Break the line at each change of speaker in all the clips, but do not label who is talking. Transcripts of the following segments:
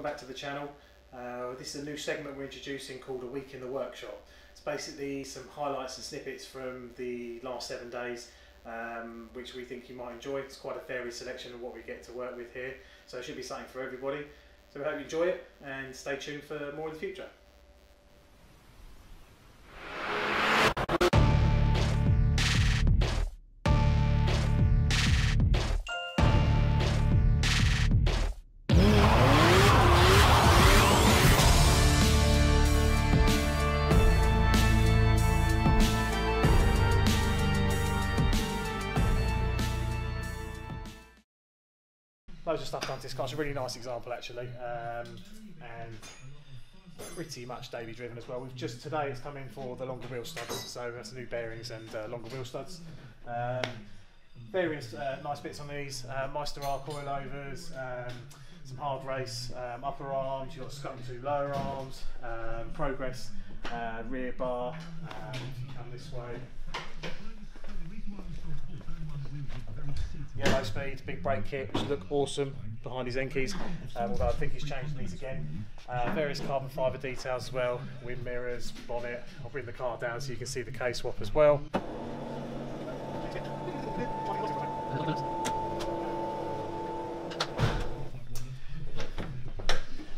back to the channel. This is a new segment we're introducing called A Week in the Workshop. It's basically some highlights and snippets from the last 7 days, which we think you might enjoy. It's quite a varied selection of what we get to work with here, so it should be something for everybody. So we hope you enjoy it and stay tuned for more in the future. Loads of stuff done to this car. It's a really nice example actually, and pretty much daily driven as well. We've just today it's come in for the longer wheel studs, so that's new bearings and longer wheel studs. Various nice bits on these. Meister R coilovers, some hard race upper arms. You've got Scuttle 2 lower arms, Progress rear bar. If you come this way. Yellow speed, big brake kit, which look awesome behind his Enkeys, although I think he's changed these again. Various carbon fibre details as well, wind mirrors, bonnet. I'll bring the car down so you can see the K-swap as well.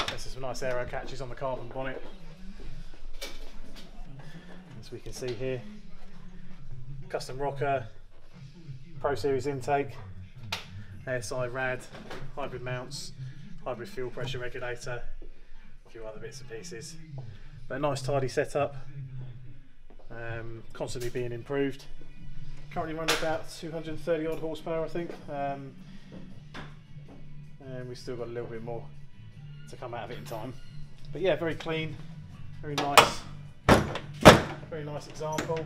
There's some nice aero catches on the carbon bonnet, as we can see here. Custom rocker, Pro Series intake, ASI rad, hybrid mounts, hybrid fuel pressure regulator, a few other bits and pieces. But a nice tidy setup, constantly being improved. Currently running about 230 odd horsepower I think, and we've still got a little bit more to come out of it in time. But yeah, very clean, very nice example.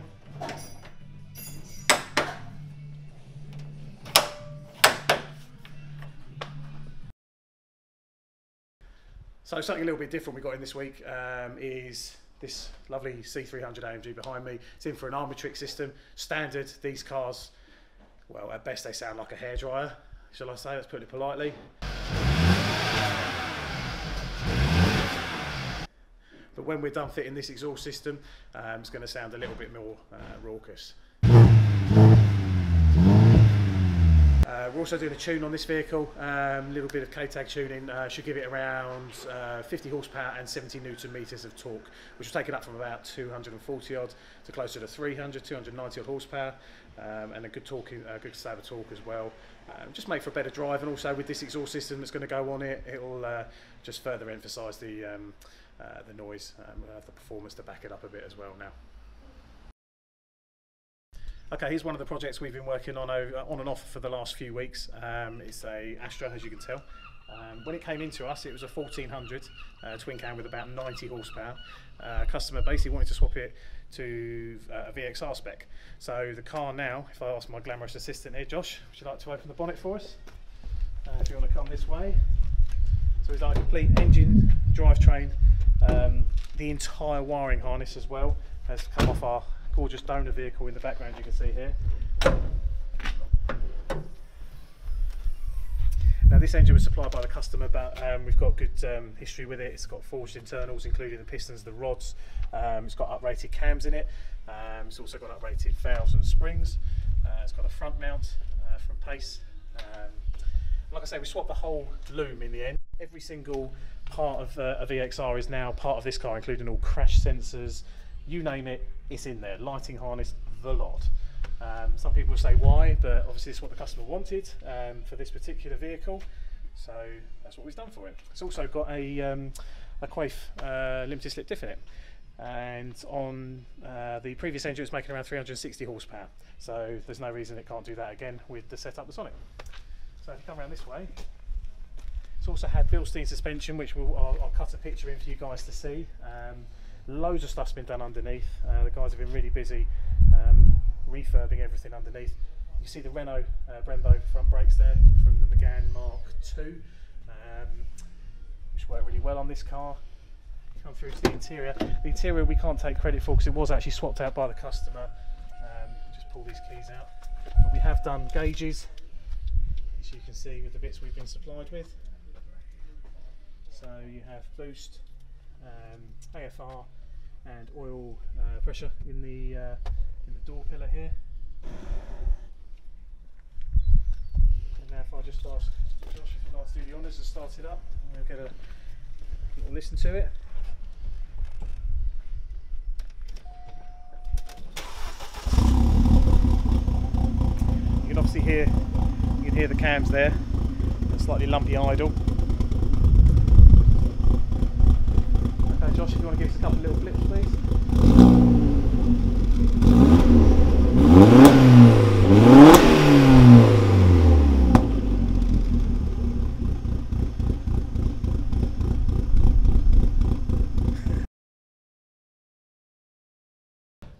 So something a little bit different we got in this week is this lovely C300 AMG behind me. It's in for an Armatrix system. Standard, these cars, well at best they sound like a hairdryer, shall I say, let's put it politely. But when we're done fitting this exhaust system, it's going to sound a little bit more raucous. We're also doing a tune on this vehicle, a little bit of K-tag tuning, should give it around 50 horsepower and 70 newton meters of torque, which will take it up from about 240 odd to closer to 290 odd horsepower, and a good slab of torque as well. Just make for a better drive, and also with this exhaust system that's going to go on it, it will just further emphasise the noise. We'll have the performance to back it up a bit as well now. Okay, here's one of the projects we've been working on and off for the last few weeks. It's a Astra, as you can tell. When it came into us, it was a 1400 twin cam with about 90 horsepower. Customer basically wanted to swap it to a VXR spec. So the car now, if I ask my glamorous assistant here, Josh, would you like to open the bonnet for us? If you want to come this way. So it's like a complete engine, drivetrain, the entire wiring harness as well has come off our gorgeous donor vehicle in the background you can see here. Now this engine was supplied by the customer, but we've got good history with it. It's got forged internals including the pistons, the rods. It's got uprated cams in it. It's also got uprated valves and springs. It's got a front mount from Pace. Like I say, we swapped the whole loom in the end. Every single part of a VXR is now part of this car, including all crash sensors, you name it, it's in there. Lighting harness, the lot. Some people say why, but obviously this is what the customer wanted for this particular vehicle, so that's what we've done for it. It's also got a Quaife limited slip diff in it, and on the previous engine it's making around 360 horsepower, so there's no reason it can't do that again with the setup that's on it. So if you come around this way, it's also had Bilstein suspension, which I'll cut a picture in for you guys to see. Loads of stuff's been done underneath. The guys have been really busy refurbing everything underneath. You see the Renault Brembo front brakes there from the Megane Mark II, which work really well on this car. Come through to the interior. The interior we can't take credit for because it was actually swapped out by the customer. Just pull these keys out. But we have done gauges, as you can see with the bits we've been supplied with. So So you have boost, AFR and oil pressure in the door pillar here. And now if I just ask Josh if you'd like to do the honours and start it up, we'll get a little listen to it. You can obviously hear the cams there, a slightly lumpy idle. Okay Josh, if you want to give us a couple of little blips please.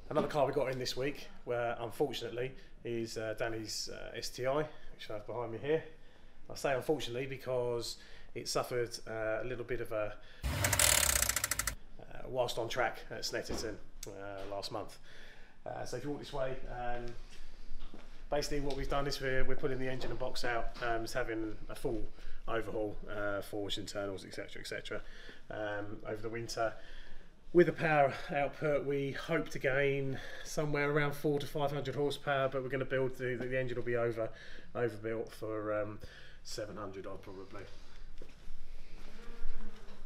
Another car we got in this week, where unfortunately, is Danny's STI, which I have behind me here. I say unfortunately because it suffered a little bit of a whilst on track at Snetterton last month. So if you walk this way, basically what we've done is we're putting the engine and box out, just having a full overhaul, forged internals, etc, etc, over the winter. With the power output, we hope to gain somewhere around 400 to 500 horsepower, but we're going to build the engine will be overbuilt for 700 odd probably.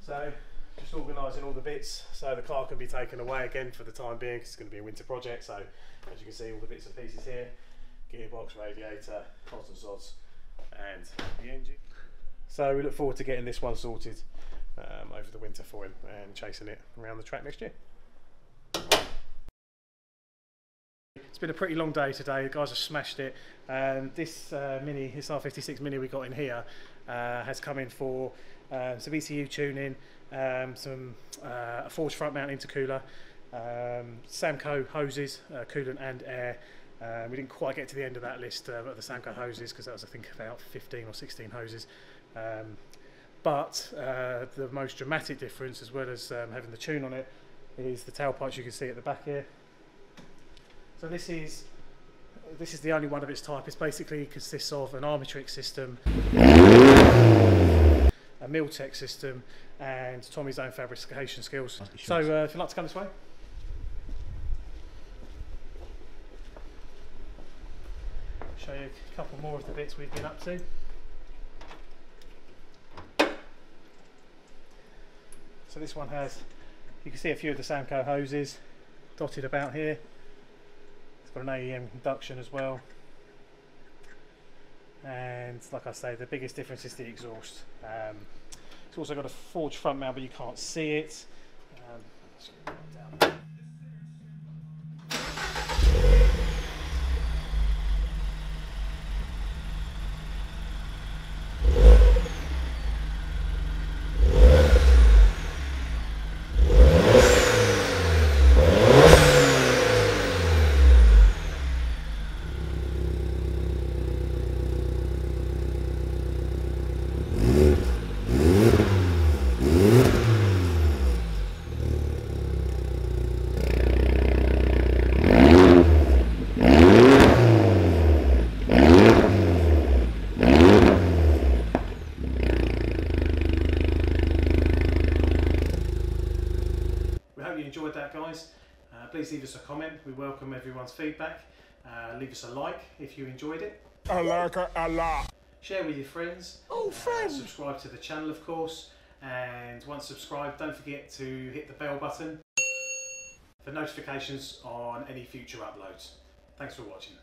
So just organising all the bits so the car can be taken away again for the time being, because it's going to be a winter project. So as you can see, all the bits and pieces here: gearbox, radiator, odds and sods, and the engine. So we look forward to getting this one sorted over the winter for him and chasing it around the track next year. It's been a pretty long day today. The guys have smashed it. This Mini, this R56 Mini we got in here, has come in for some ECU tuning, a forged front mount intercooler, Samco hoses, coolant and air. We didn't quite get to the end of that list of the Samco hoses, because that was I think about 15 or 16 hoses. But the most dramatic difference, as well as having the tune on it, is the tailpipes you can see at the back here. So this is the only one of its type. It basically consists of an Armatrix system, a Miltech system, and Tommy's own fabrication skills. So if you'd like to come this way. Show you a couple more of the bits we've been up to. So this one has, you can see a few of the Samco hoses dotted about here. It's got an AEM induction as well. And like I say, the biggest difference is the exhaust. It's also got a forged front mount, but you can't see it. Let's go right down. You enjoyed that, guys. Please leave us a comment. We welcome everyone's feedback. Leave us a like if you enjoyed it.
I like it a lot.
Share with your friends.
Oh, friends!
Subscribe to the channel, of course. And once subscribed, don't forget to hit the bell button for notifications on any future uploads. Thanks for watching.